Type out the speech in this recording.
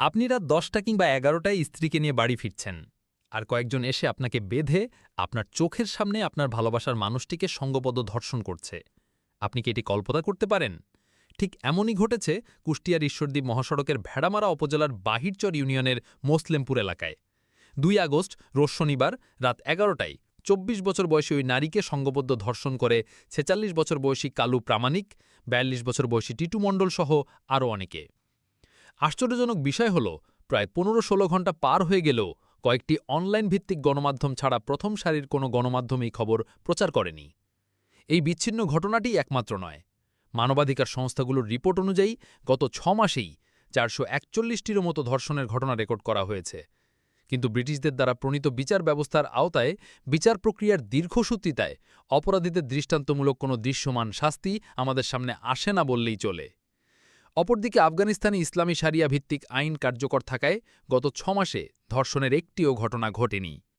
আপনি রাত ১০টা কিংবা ১১টায় স্ত্রীকে নিয়ে বাড়ি ফিরছেন, আর কয়েকজন এসে আপনাকে বেঁধে আপনার চোখের সামনে আপনার ভালোবাসার মানুষটিকে সঙ্গবদ্ধ ধর্ষণ করছে। আপনি কি এটি কল্পনা করতে পারেন? ঠিক এমনই ঘটেছে কুষ্টিয়ার ঈশ্বরদী মহাসড়কের ভেড়ামারা উপজেলার বাহিরচর ইউনিয়নের মোসলেমপুর এলাকায়। ২ আগস্ট রোজ শনিবার রাত ১১টায় ২৪ বছর বয়সী ওই নারীকে সঙ্গবদ্ধ ধর্ষণ করে ৪৬ বছর বয়সী কালু প্রামাণিক, ৪২ বছর বয়সী টিটু মণ্ডল সহ আরও অনেকে। আশ্চর্যজনক বিষয় হল, প্রায় ১৫-১৬ ঘণ্টা পার হয়ে গেলেও কয়েকটি অনলাইন ভিত্তিক গণমাধ্যম ছাড়া প্রথম সারির কোনো গণমাধ্যম এই খবর প্রচার করেনি। এই বিচ্ছিন্ন ঘটনাটি একমাত্র নয়। মানবাধিকার সংস্থাগুলোর রিপোর্ট অনুযায়ী গত ৬ মাসেই ৪৪১টিরও মতো ধর্ষণের ঘটনা রেকর্ড করা হয়েছে। কিন্তু ব্রিটিশদের দ্বারা প্রণীত বিচার ব্যবস্থার আওতায় বিচার প্রক্রিয়ার দীর্ঘসূত্রিতায় অপরাধীদের দৃষ্টান্তমূলক কোনো দৃশ্যমান শাস্তি আমাদের সামনে আসে না বললেই চলে। অপরদিকে আফগানিস্তানে ইসলামী শারিয়া ভিত্তিক আইন কার্যকর থাকায় গত ৬ মাসে ধর্ষণের একটিও ঘটনা ঘটেনি।